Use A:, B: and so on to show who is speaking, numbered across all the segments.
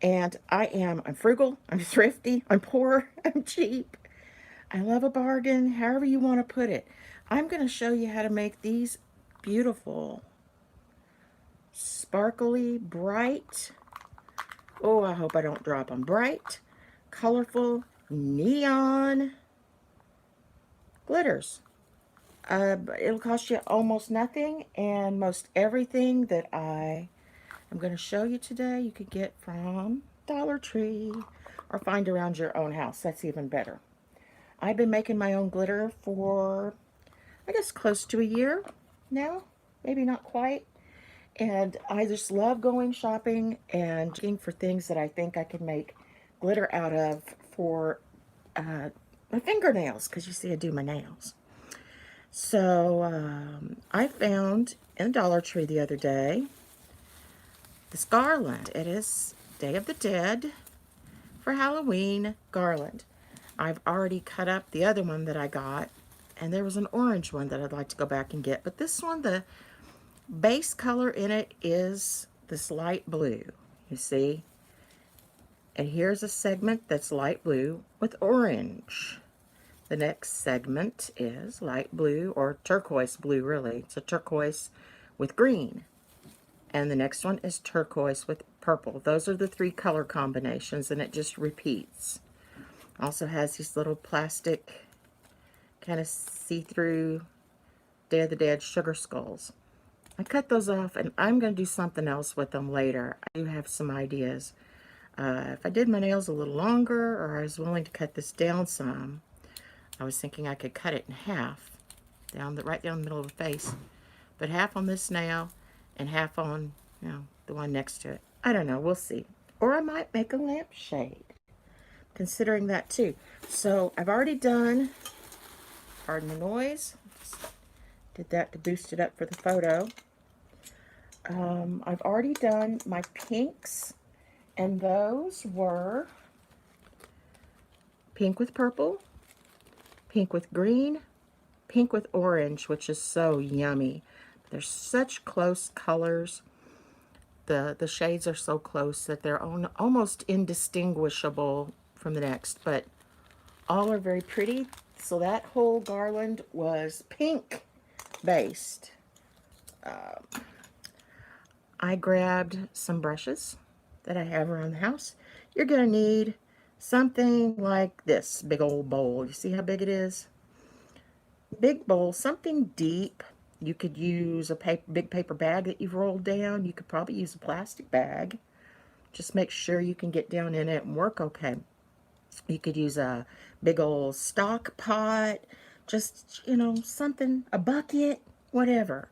A: And I'm frugal, I'm thrifty, I'm poor, I'm cheap. I love a bargain, however you want to put it. I'm going to show you how to make these beautiful, sparkly, bright, oh, I hope I don't drop them, bright, colorful, neon glitters. It'll cost you almost nothing, and most everything that I'm going to show you today you could get from Dollar Tree or find around your own house. That's even better. I've been making my own glitter for, I guess, close to a year now. Maybe not quite. And I just love going shopping and looking for things that I think I can make glitter out of for my fingernails, because you see I do my nails. So I found in Dollar Tree the other day this garland. It is Day of the Dead for Halloween garland. I've already cut up the other one that I got, and there was an orange one that I'd like to go back and get. But this one, the base color in it is this light blue, you see? And here's a segment that's light blue with orange. The next segment is light blue, or turquoise blue, really. It's a turquoise with green. And the next one is turquoise with purple. Those are the three color combinations, and it just repeats. Also has these little plastic, kind of see-through Day of the Dead sugar skulls. I cut those off, and I'm going to do something else with them later. I do have some ideas. If I did my nails a little longer, or I was willing to cut this down some, I was thinking I could cut it in half, right down the middle of the face, but half on this nail and half on, the one next to it. I don't know, we'll see. Or I might make a lampshade, considering that too. So I've already done, pardon the noise, just did that to boost it up for the photo. I've already done my pinks, and those were pink with purple, pink with green, pink with orange, which is so yummy. They're such close colors. The shades are so close that they're almost indistinguishable from the next, but all are very pretty. So that whole garland was pink based. I grabbed some brushes that I have around the house. You're going to need something like this big old bowl. You see how big it is? Big bowl, something deep. You could use a big paper bag that you've rolled down. You could probably use a plastic bag. Just make sure you can get down in it and work okay. You could use a big old stock pot, just, something, a bucket, whatever.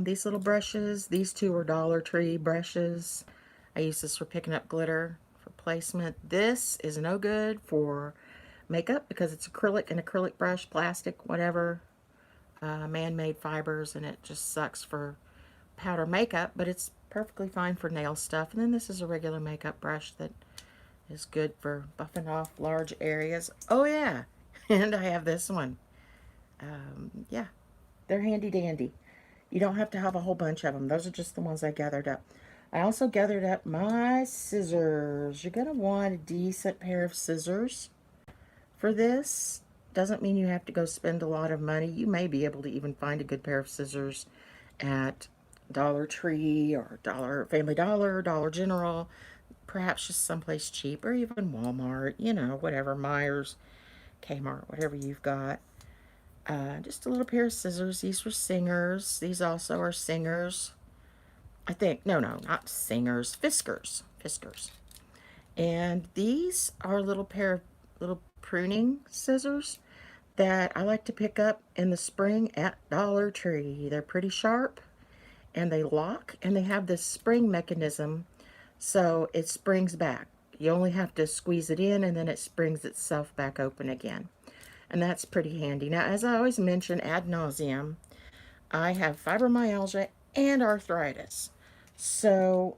A: These little brushes, these two are Dollar Tree brushes. I use this for picking up glitter for placement. This is no good for makeup because it's acrylic, an acrylic brush, plastic, whatever, man-made fibers, and it just sucks for powder makeup, but it's perfectly fine for nail stuff. And then this is a regular makeup brush that is good for buffing off large areas. Oh yeah, and I have this one. Yeah, they're handy dandy. You don't have to have a whole bunch of them. Those are just the ones I gathered up. I also gathered up my scissors. You're going to want a decent pair of scissors for this. Doesn't mean you have to go spend a lot of money. You may be able to even find a good pair of scissors at Dollar Tree or Family Dollar, Dollar General, perhaps just someplace cheap, or even Walmart, whatever, Myers, Kmart, whatever you've got. Just a little pair of scissors. These were Singers. These also are Singers. I think, no, not Singers, Fiskars. Fiskars. And these are a little pair of little pruning scissors that I like to pick up in the spring at Dollar Tree. They're pretty sharp, and they lock, and they have this spring mechanism, so it springs back. You only have to squeeze it in, and then it springs itself back open again. And that's pretty handy. Now, as I always mention ad nauseum, I have fibromyalgia and arthritis. So,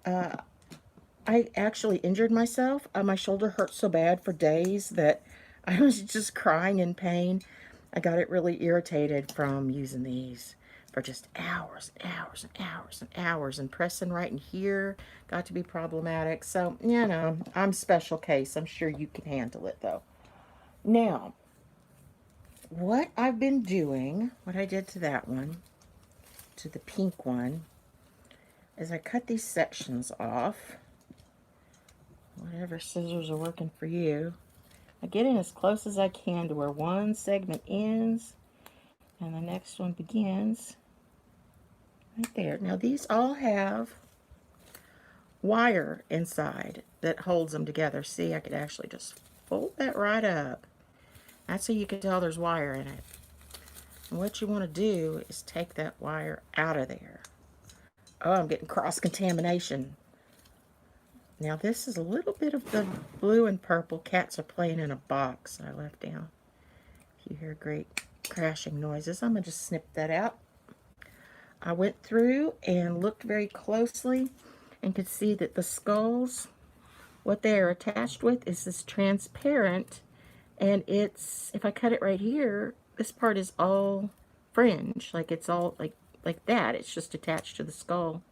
A: I actually injured myself. My shoulder hurt so bad for days that I was just crying in pain. I got it really irritated from using these for just hours and hours and hours and hours, and pressing right in here got to be problematic. So, you know, I'm special case. I'm sure you can handle it though. Now, what I've been doing, what I did to that one, to the pink one, is I cut these sections off. Whatever scissors are working for you. I get in as close as I can to where one segment ends and the next one begins. Right there. Now these all have wire inside that holds them together. See, I could actually just fold that right up. That's how you can tell there's wire in it. And what you want to do is take that wire out of there. Oh, I'm getting cross-contamination. Now this is a little bit of the blue and purple. Cats are playing in a box I left down. If you hear great crashing noises, I'm going to just snip that out. I went through and looked very closely and could see that the skulls, what they are attached with is this transparent, and it's, if I cut it right here, this part is all fringe, like it's all like that. It's just attached to the skull.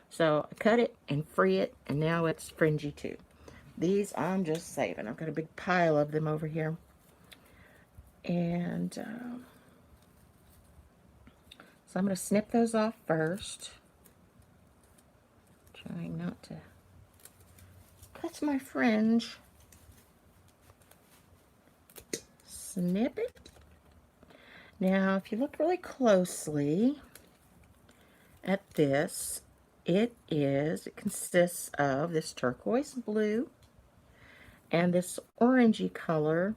A: So I cut it and free it, and now it's fringy too. These I'm just saving. I've got a big pile of them over here. And so I'm going to snip those off first. Trying not to cut my fringe. Snip it. Now, if you look really closely at this, it consists of this turquoise blue and this orangey color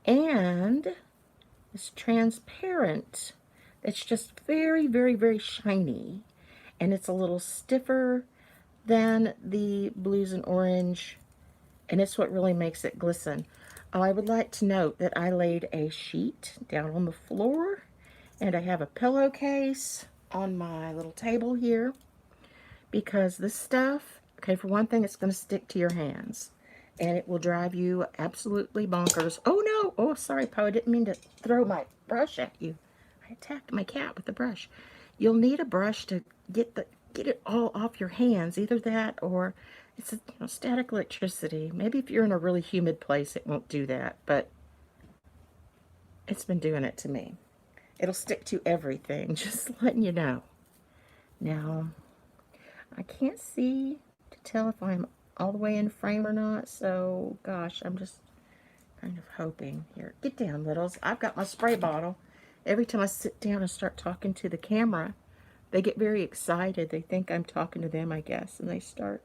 A: and this transparent that's just very, very, very shiny, and it's a little stiffer than the blues and orange, and it's what really makes it glisten. I would like to note that I laid a sheet down on the floor, and I have a pillowcase on my little table here, because this stuff, okay, for one thing, it's going to stick to your hands, and it will drive you absolutely bonkers. Oh no! Oh, sorry, Poe, I didn't mean to throw my brush at you. I attacked my cat with the brush. You'll need a brush to get it all off your hands. Either that or it's static electricity. Maybe if you're in a really humid place, it won't do that, but it's been doing it to me. It'll stick to everything, just letting you know. Now, I can't see to tell if I'm all the way in frame or not, so gosh, I'm just kind of hoping. Here, get down, littles. I've got my spray bottle. Every time I sit down and start talking to the camera, they get very excited. They think I'm talking to them, I guess, and they start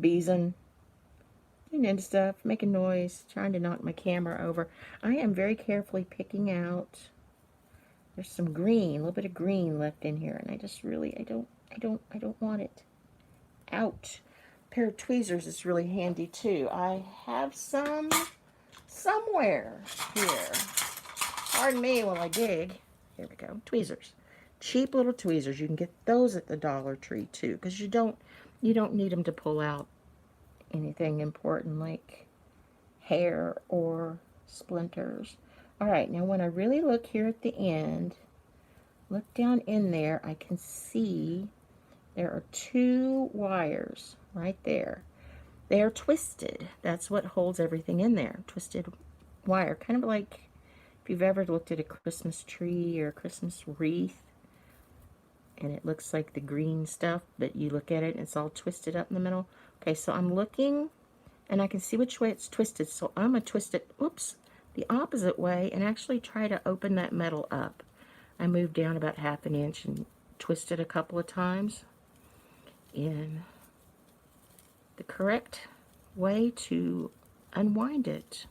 A: beezing and stuff, making noise, trying to knock my camera over. I am very carefully picking out. There's some green, a little bit of green left in here, and I just really, I don't want it out. A pair of tweezers is really handy too. I have some somewhere here. Pardon me while I dig. Here we go. Tweezers. Cheap little tweezers. You can get those at the Dollar Tree too, because you don't need them to pull out anything important like hair or splinters. Alright, now when I really look here at the end, look down in there, I can see there are two wires right there. They are twisted. That's what holds everything in there. Twisted wire. Kind of like if you've ever looked at a Christmas tree or a Christmas wreath, and it looks like the green stuff, but you look at it and it's all twisted up in the middle. Okay, so I'm looking, and I can see which way it's twisted, so I'm going to twist it, oops, the opposite way, and actually try to open that metal up. I moved down about 1/2 inch and twisted a couple of times in the correct way to unwind it.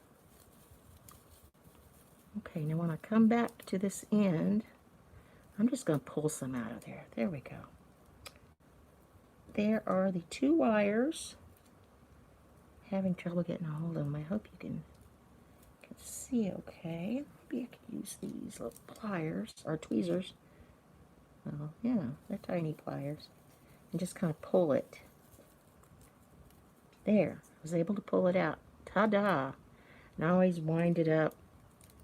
A: Okay, now when I come back to this end, I'm just going to pull some out of there. There we go. There are the two wires. Having trouble getting a hold of them. I hope you can see okay. Maybe I could use these little pliers or tweezers. Oh, yeah, they're tiny pliers. And just kind of pull it. There. I was able to pull it out. Ta-da! And I always wind it up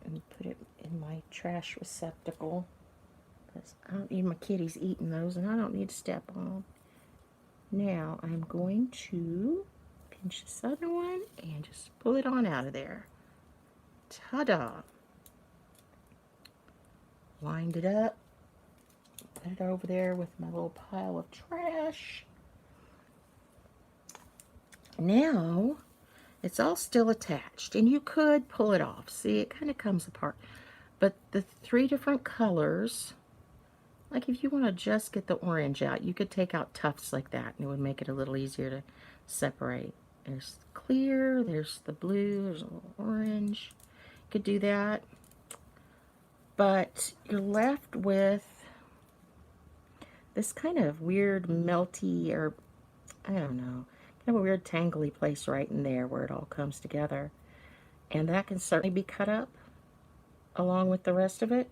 A: and put it in my trash receptacle. because I don't need my kitties eating those, and I don't need to step on them. Now I'm going to pinch this other one and just pull it on out of there. Ta-da! Wind it up, put it over there with my little pile of trash. Now it's all still attached, and you could pull it off. See, it kind of comes apart. But the 3 different colors, like if you want to just get the orange out, you could take out tufts like that, and it would make it a little easier to separate. There's clear, there's the blue, there's a little orange. You could do that. But you're left with this kind of weird melty, or I don't know, kind of a weird tangly place right in there where it all comes together. And that can certainly be cut up along with the rest of it.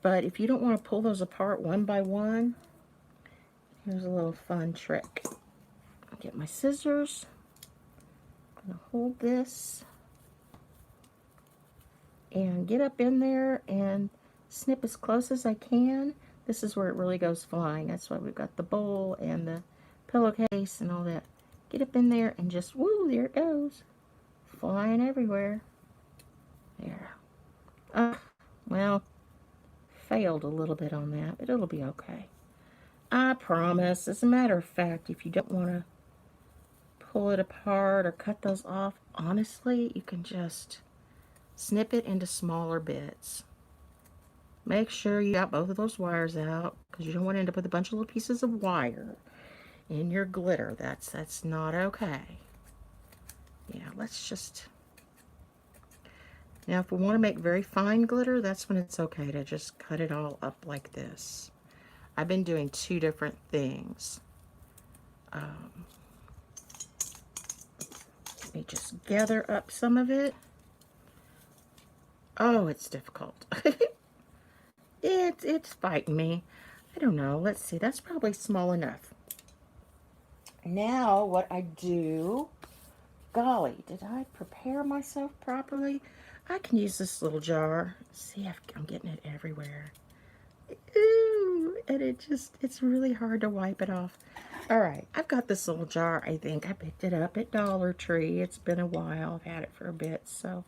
A: But if you don't want to pull those apart one by one, here's a little fun trick. I'll get my scissors. I'm going to hold this and get up in there and snip as close as I can. This is where it really goes flying. That's why we've got the bowl and the pillowcase and all that. Get up in there and just, woo, there it goes. Flying everywhere. There. Well, failed a little bit on that, but it'll be okay. I promise. As a matter of fact, if you don't want to pull it apart or cut those off, honestly, you can just snip it into smaller bits. Make sure you got both of those wires out, because you don't want to end up with a bunch of little pieces of wire in your glitter. That's not okay. Yeah, let's just... Now, if we want to make very fine glitter, that's when it's okay to just cut it all up like this. I've been doing 2 different things. Let me just gather up some of it. Oh, it's difficult. It's fighting me. I don't know. Let's see. That's probably small enough. Now, what I do... Golly, did I prepare myself properly? I can use this little jar. See, I'm getting it everywhere. Ooh, and it's really hard to wipe it off. All right, I've got this little jar, I think. I picked it up at Dollar Tree. It's been a while. I've had it for a bit, so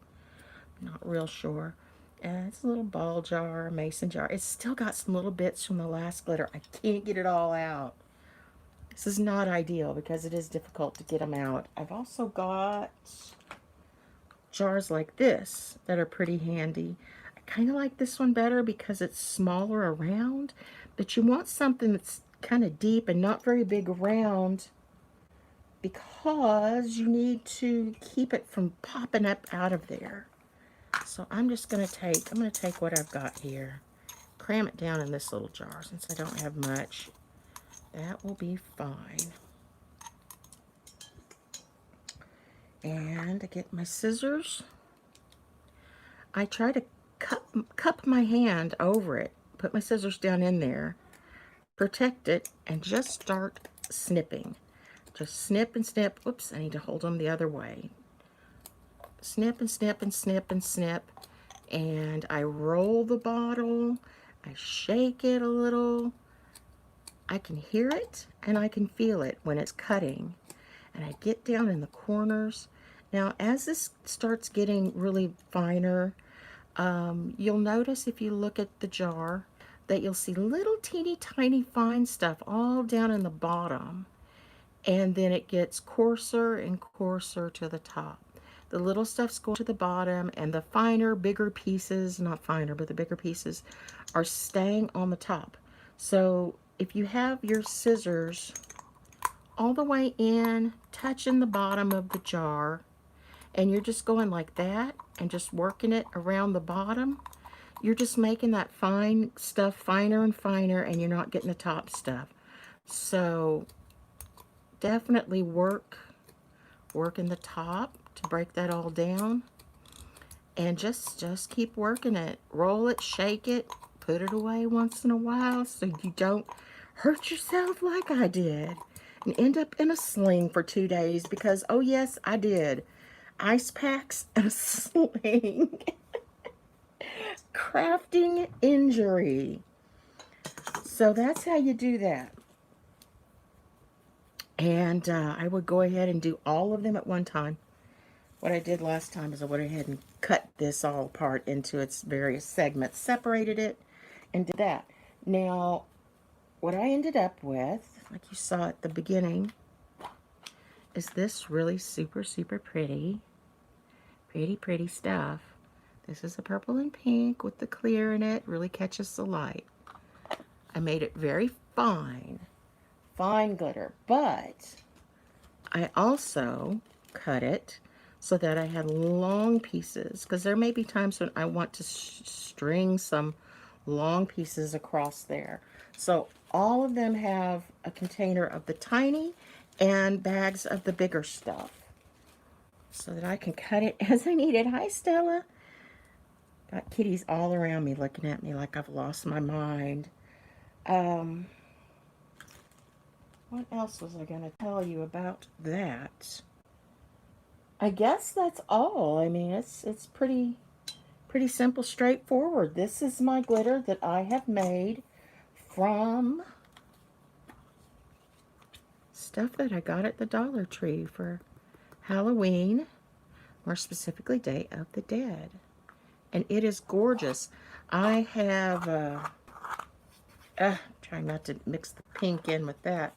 A: I'm not real sure. And it's a little ball jar, a mason jar. It's still got some little bits from the last glitter. I can't get it all out. This is not ideal because it is difficult to get them out. I've also got jars like this that are pretty handy. I kind of like this one better because it's smaller around, but you want something that's kind of deep and not very big around, because you need to keep it from popping up out of there. So I'm going to take what I've got here, cram it down in this little jar since I don't have much. That will be fine. And I get my scissors. I try to cup my hand over it, put my scissors down in there, protect it, and just start snipping. Just snip and snip. Oops, I need to hold them the other way. Snip and snip and snip and snip. And I roll the bottle. I shake it a little. I can hear it and I can feel it when it's cutting. And I get down in the corners. Now, as this starts getting really finer, you'll notice if you look at the jar that you'll see little teeny tiny fine stuff all down in the bottom. And then it gets coarser and coarser to the top. The little stuff's going to the bottom, and the finer, bigger pieces, not finer, but the bigger pieces are staying on the top. So if you have your scissors all the way in, touching the bottom of the jar, and you're just going like that and just working it around the bottom, you're just making that fine stuff finer and finer, and you're not getting the top stuff. So definitely work in the top to break that all down, and just keep working it. Roll it, shake it, put it away once in a while so you don't hurt yourself like I did and end up in a sling for 2 days, because oh yes, I did. Ice packs and a sling. Crafting injury. So that's how you do that. And I would go ahead and do all of them at one time. What I did last time is I went ahead and cut this all apart into its various segments, separated it, and did that. Now, what I ended up with, like you saw at the beginning, is this really super, super pretty stuff. This is a purple and pink with the clear in it. Really catches the light. I made it very fine glitter, but I also cut it so that I had long pieces, because there may be times when I want to string some long pieces across there. So all of them have a container of the tiny and bags of the bigger stuff, so that I can cut it as I need it. Hi, Stella. Got kitties all around me looking at me like I've lost my mind. What else was I going to tell you about that? I guess that's all. I mean, it's pretty simple, straightforward. This is my glitter that I have made from stuff that I got at the Dollar Tree for Halloween, more specifically Day of the Dead. And it is gorgeous. I have, trying not to mix the pink in with that.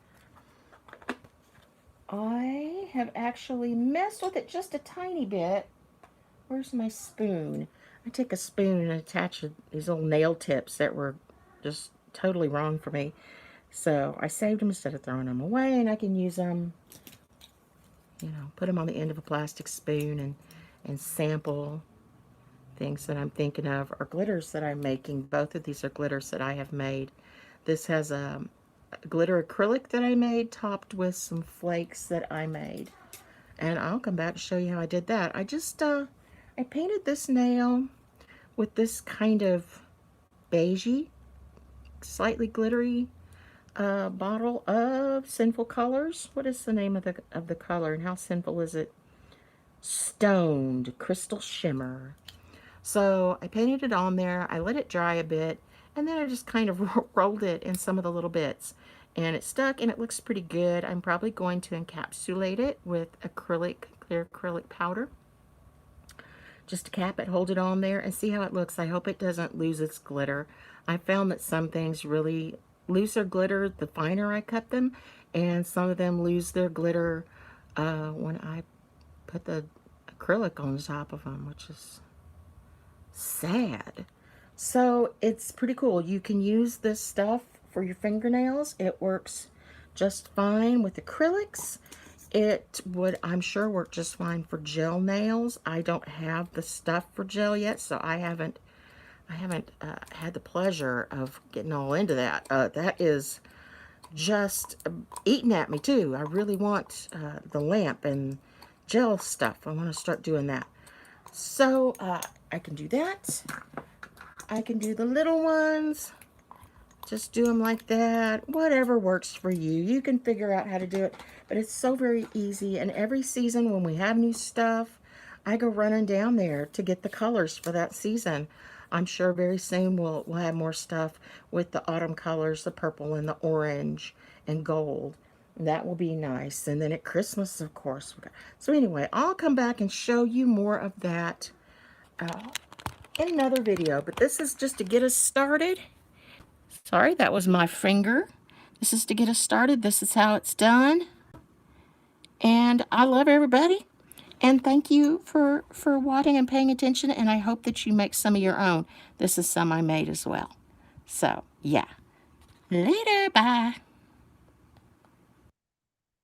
A: I have actually messed with it just a tiny bit. Where's my spoon? I take a spoon and attach these little nail tips that were just totally wrong for me. So I saved them instead of throwing them away, and I can use them, you know, put them on the end of a plastic spoon and sample things that I'm thinking of, or glitters that I'm making. Both of these are glitters that I have made. This has a glitter acrylic that I made topped with some flakes that I made. And I'll come back and show you how I did that. I just, I painted this nail with this kind of beigey, slightly glittery bottle of Sinful Colors. What is the name of the color and how sinful is it? Stoned Crystal Shimmer. So I painted it on there. I let it dry a bit, and then I just kind of rolled it in some of the little bits. And it stuck, and it looks pretty good. I'm probably going to encapsulate it with acrylic, clear acrylic powder. Just to cap it, hold it on there, and see how it looks. I hope it doesn't lose its glitter. I found that some things really lose their glitter the finer I cut them, and some of them lose their glitter when I put the acrylic on top of them, which is sad. So it's pretty cool. You can use this stuff for your fingernails. It works just fine with acrylics. It would, I'm sure, work just fine for gel nails. I don't have the stuff for gel yet, so I haven't had the pleasure of getting all into that. That is just eating at me too. I really want the lamp and gel stuff. I want to start doing that. So I can do that. I can do the little ones. Just do them like that. Whatever works for you. You can figure out how to do it. But it's so very easy. And every season when we have new stuff, I go running down there to get the colors for that season. I'm sure very soon we'll have more stuff with the autumn colors, the purple and the orange and gold. That will be nice. And then at Christmas, of course. So anyway, I'll come back and show you more of that in another video. But this is just to get us started. Sorry, that was my finger. This is to get us started. This is how it's done. And I love everybody. And thank you for watching and paying attention. And I hope that you make some of your own. This is some I made as well. So, yeah. Later. Bye.